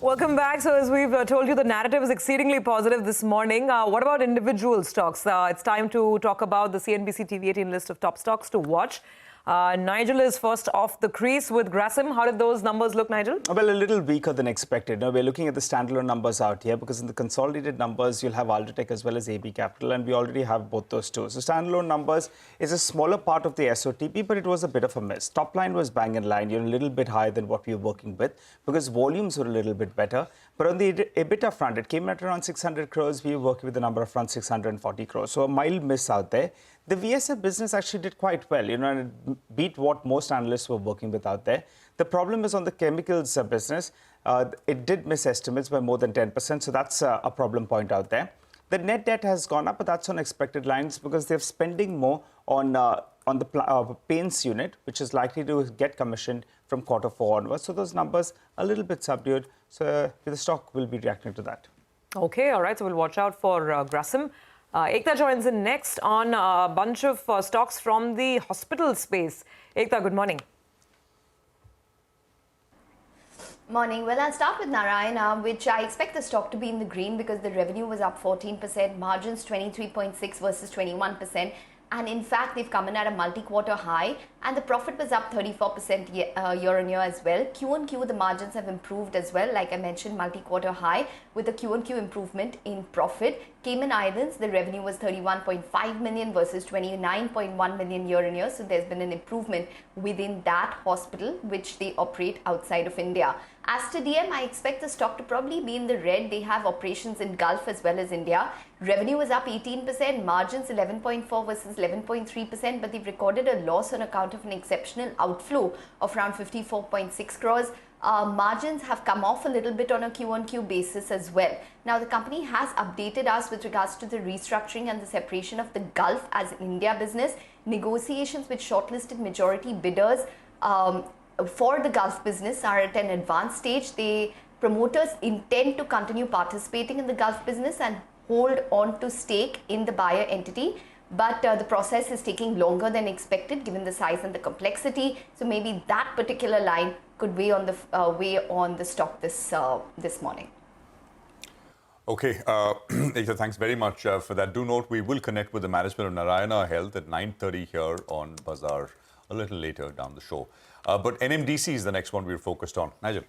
Welcome back. So as we've told you, the narrative is exceedingly positive this morning. What about individual stocks? It's time to talk about the CNBC-TV18 list of top stocks to watch. Nigel is first off the crease with Grasim. How did those numbers look, Nigel? Well, a little weaker than expected. Now, we're looking at the standalone numbers out here because in the consolidated numbers, you'll have Aldertech as well as AB Capital, and we already have both those two. So standalone numbers is a smaller part of the SOTP, but it was a bit of a miss. Top line was bang in line. You're a little bit higher than what we were working with because volumes were a little bit better. But on the EBITDA front, it came at around 600 crores. We were working with a number of around 640 crores. So a mild miss out there. The VSF business actually did quite well, and it beat what most analysts were working with out there. The problem is on the chemicals business. It did miss estimates by more than 10%, so that's a problem point out there. The net debt has gone up, but that's on expected lines because they're spending more on the paints unit, which is likely to get commissioned from Q4 onwards. So those numbers a little bit subdued. So the stock will be reacting to that. Okay, all right. So we'll watch out for Grasim. Ekta joins in next on a bunch of stocks from the hospital space. Ekta, good morning. Morning. Well, I'll start with Narayana, which I expect the stock to be in the green because the revenue was up 14%, margins 23.6 versus 21%. And in fact, they've come in at a multi-quarter high and the profit was up 34% year on year as well. Q-on-Q, the margins have improved as well. Like I mentioned, multi-quarter high with a Q-on-Q improvement in profit. Cayman Islands, the revenue was 31.5 million versus 29.1 million year on year. So there's been an improvement within that hospital, which they operate outside of India. As to DM, I expect the stock to probably be in the red. They have operations in Gulf as well as India. Revenue was up 18%, margins 11.4 versus 11.3%, but they've recorded a loss on account of an exceptional outflow of around 54.6 crores. Margins have come off a little bit on a Q-on-Q basis as well. Now, the company has updated us with regards to the restructuring and the separation of the Gulf as an India business. Negotiations with shortlisted majority bidders for the Gulf business are at an advanced stage. The promoters intend to continue participating in the Gulf business and hold on to stake in the buyer entity. But the process is taking longer than expected given the size and the complexity. So maybe that particular line could weigh on the stock this morning. Okay, Ekta, thanks very much for that. Do note we will connect with the management of Narayana Health at 9:30 here on Bazaar a little later down the show. But NMDC is the next one we're focused on. Nigel.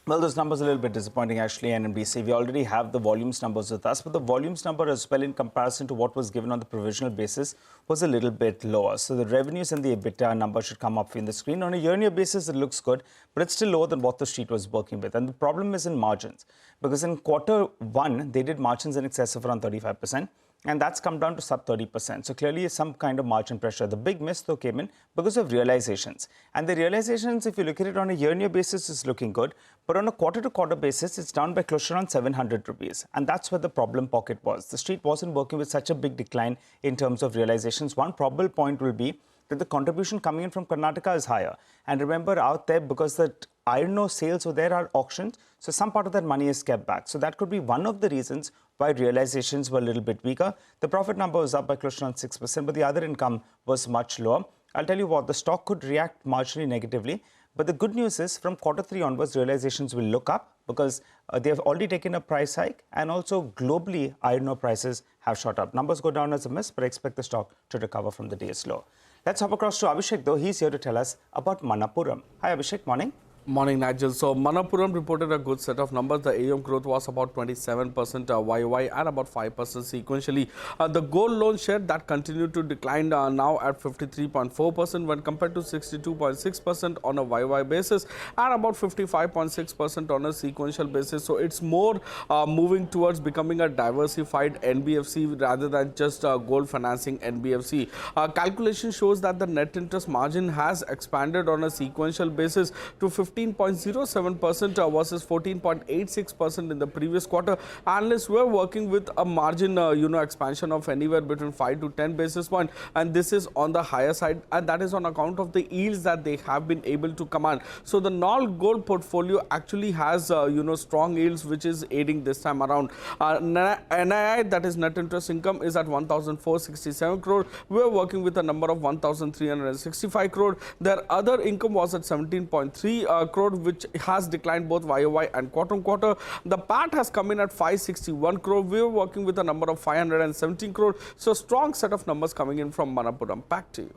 Well, those numbers are a little bit disappointing, actually, NMDC. We already have the volumes numbers with us, but the volumes number as well in comparison to what was given on the provisional basis was a little bit lower. So the revenues and the EBITDA number should come up in the screen. On a year-on-year basis, it looks good, but it's still lower than what the street was working with. And the problem is in margins, because in Q1, they did margins in excess of around 35%. And that's come down to sub 30%. So clearly some kind of margin pressure. The big miss though came in because of realizations. And the realizations, if you look at it on a year-on-year basis, is looking good. But on a quarter-to-quarter basis, it's down by close to around 700 rupees. And that's where the problem pocket was. The street wasn't working with such a big decline in terms of realizations. One probable point will be that the contribution coming in from Karnataka is higher. And remember out there, because the iron ore sales over there are auctions, so some part of that money is kept back. So that could be one of the reasons why realizations were a little bit weaker. The profit number was up by close to around 6%, but the other income was much lower. I'll tell you what, the stock could react marginally negatively. But the good news is from Q3 onwards, realizations will look up because they have already taken a price hike, and also globally iron ore prices have shot up. Numbers go down as a miss, but I expect the stock to recover from the day's low. Let's hop across to Abhishek, though. He's here to tell us about Manappuram. Hi, Abhishek. Morning. Morning, Nigel. So, Manappuram reported a good set of numbers. The AUM growth was about 27% YOY and about 5% sequentially. The gold loan share that continued to decline now at 53.4% when compared to 62.6% on a YOY basis and about 55.6% on a sequential basis. So, it's more moving towards becoming a diversified NBFC rather than just gold financing NBFC. Calculation shows that the net interest margin has expanded on a sequential basis to 15.07% versus 14.86% in the previous quarter. Analysts were working with a margin expansion of anywhere between 5 to 10 basis points, and this is on the higher side, and that is on account of the yields that they have been able to command. So the non-gold portfolio actually has strong yields, which is aiding this time around. NII, that is net interest income, is at 1,467 crore. We are working with a number of 1,365 crore. Their other income was at 17.3 crore, which has declined both YOY and quarter-on-quarter. The PAT has come in at 561 crore. We were working with a number of 517 crore. So strong set of numbers coming in from Manappuram. Back to you.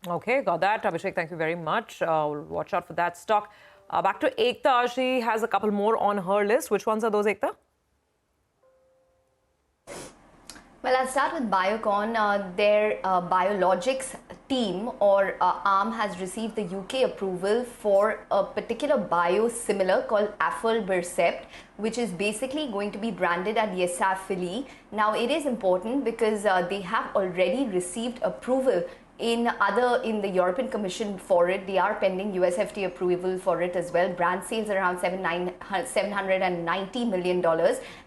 Okay, got that. Abhishek, thank you very much. We'll watch out for that stock. Back to Ekta. She has a couple more on her list. Which ones are those, Ekta? Well, I'll start with Biocon. Their biologics team or arm has received the UK approval for a particular biosimilar called Aflibercept, which is basically going to be branded as Yesafili. Now, it is important because they have already received approval in the European Commission for it. They are pending US FDA approval for it as well. Brand sales around $790 million,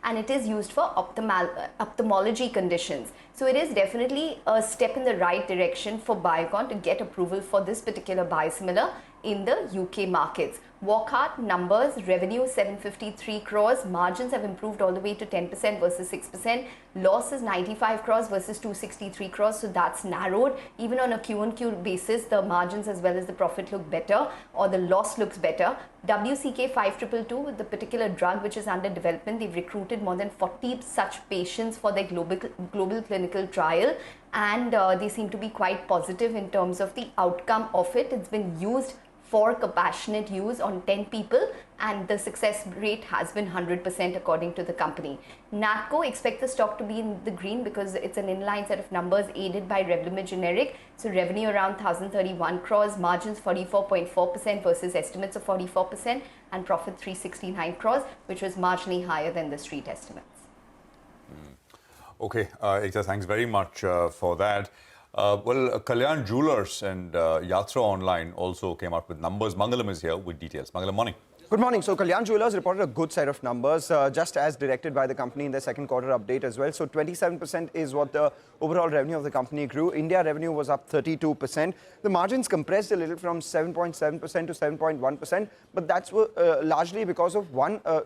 and it is used for ophthalmology conditions. So it is definitely a step in the right direction for Biocon to get approval for this particular biosimilar in the UK markets. Wockhardt numbers, revenue 753 crores, margins have improved all the way to 10% versus 6%, loss is 95 crores versus 263 crores, so that's narrowed. Even on a Q-on-Q basis, the margins as well as the profit look better, or the loss looks better. WCK 5222, with the particular drug which is under development, they've recruited more than 40 such patients for their global clinical trial, and they seem to be quite positive in terms of the outcome of it. It's been used for compassionate use on 10 people, and the success rate has been 100% according to the company. Natco, expect the stock to be in the green because it's an inline set of numbers aided by Revlimid generic. So revenue around 1,031 crores, margins 44.4% versus estimates of 44%, and profit 369 crores, which was marginally higher than the street estimates. Okay, Ekta, thanks very much for that. Kalyan Jewellers and Yatra Online also came out with numbers. Mangalam is here with details. Mangalam, morning. Good morning. So Kalyan Jewellers reported a good set of numbers, just as directed by the company in their second quarter update as well. So 27% is what the overall revenue of the company grew. India revenue was up 32%. The margins compressed a little from 7.7% to 7.1%, but that's largely because of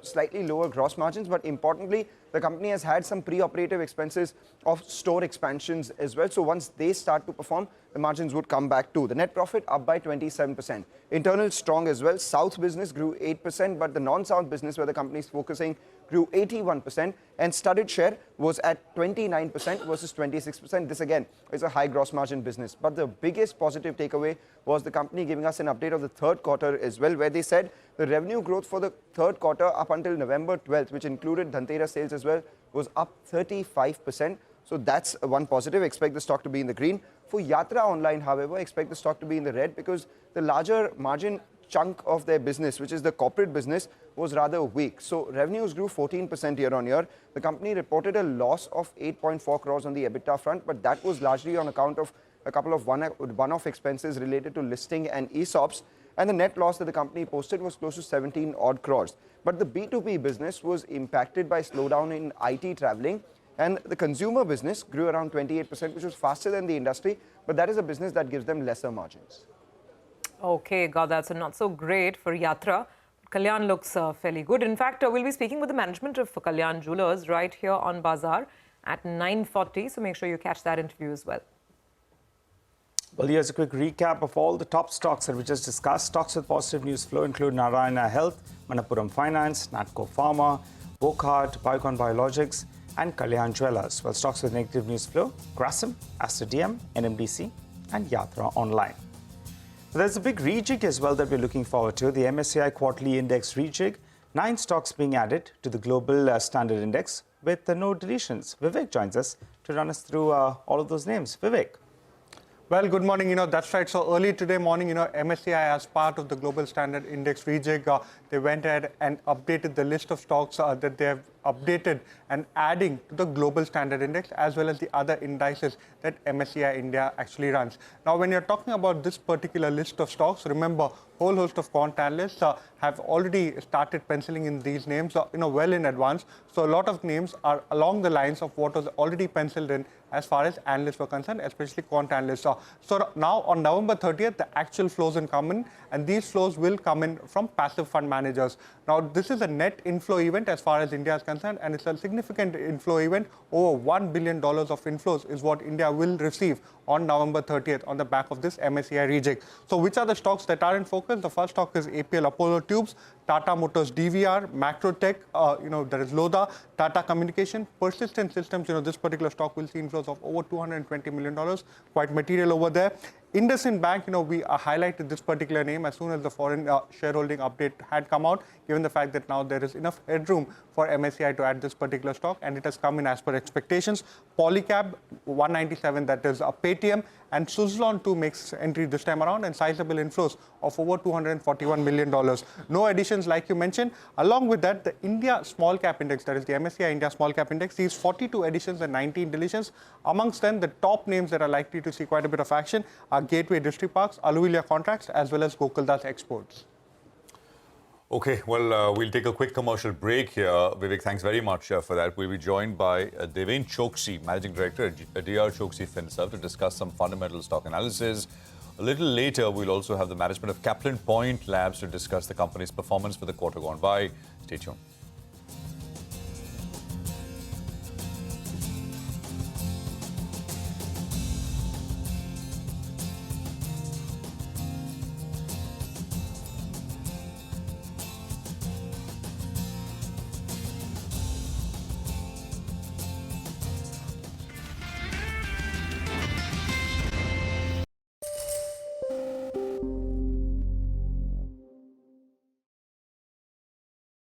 slightly lower gross margins. But importantly, the company has had some pre-operative expenses of store expansions as well. So once they start to perform, the margins would come back too. The net profit up by 27%. Internal strong as well. South business grew 8%, but the non-South business where the company is focusing grew 81%, and studded share was at 29% versus 26%. This again is a high gross margin business. But the biggest positive takeaway was the company giving us an update of the third quarter as well, where they said the revenue growth for the third quarter up until November 12th, which included Dhanteras sales as well, was up 35%. So that's one positive. Expect the stock to be in the green. For Yatra Online, however, expect the stock to be in the red because the larger margin chunk of their business, which is the corporate business, was rather weak. So revenues grew 14% year on year. The company reported a loss of 8.4 crores on the EBITDA front, but that was largely on account of a couple of one-off expenses related to listing and ESOPs. And the net loss that the company posted was close to 17 odd crores. But the B2B business was impacted by slowdown in IT traveling. And the consumer business grew around 28%, which was faster than the industry. But that is a business that gives them lesser margins. Okay, got that. So not so great for Yatra. Kalyan looks fairly good. In fact, we'll be speaking with the management of Kalyan Jewellers right here on Bazaar at 9:40. So make sure you catch that interview as well. Well, here's a quick recap of all the top stocks that we just discussed. Stocks with positive news flow include Narayana Health, Manappuram Finance, Natco Pharma, Wockhardt, Biocon Biologics, and Kalyan Jewellers. While stocks with negative news flow, Grasim, DM, NMDC, and Yatra Online. There's a big rejig as well that we're looking forward to. The MSCI quarterly index rejig, 9 stocks being added to the global standard index with no deletions. Vivek joins us to run us through all of those names. Vivek. Well, good morning. That's right. So early today morning, MSCI, as part of the global standard index rejig, they went ahead and updated the list of stocks that they have updated and adding to the global standard index as well as the other indices that MSCI India actually runs. Now, when you're talking about this particular list of stocks, remember, whole host of quant analysts have already started penciling in these names, well in advance. So a lot of names are along the lines of what was already penciled in as far as analysts were concerned, especially quant analysts. So now on November 30th, the actual flows will come in, and these flows will come in from passive fund managers. Now, this is a net inflow event as far as India is concerned. concerned, and it's a significant inflow event. Over $1 billion of inflows is what India will receive on November 30th on the back of this MSCI rejig. So which are the stocks that are in focus? The first stock is APL Apollo Tubes, Tata Motors DVR, Macrotech, there is Lodha, Tata Communication, Persistent Systems. This particular stock will see inflows of over $220 million, quite material over there. IndusInd Bank, we highlighted this particular name as soon as the foreign shareholding update had come out, given the fact that now there is enough headroom for MSCI to add this particular stock, and it has come in as per expectations. Polycab 197, that is a Paytm, and Suzlon too makes entry this time around, and sizable inflows of over $241 million. No additions like you mentioned. Along with that, the India Small Cap Index, that is the MSCI India Small Cap Index, sees 42 additions and 19 deletions. Amongst them, the top names that are likely to see quite a bit of action are Gateway District Parks, Aluvilia Contracts, as well as Gokuldas Exports. Okay, well, we'll take a quick commercial break here. Vivek, thanks very much for that. We'll be joined by Deven Choksi, Managing Director at DR Choksi FinServ, to discuss some fundamental stock analysis. A little later, we'll also have the management of Kaplan Point Labs to discuss the company's performance for the quarter gone by. Stay tuned.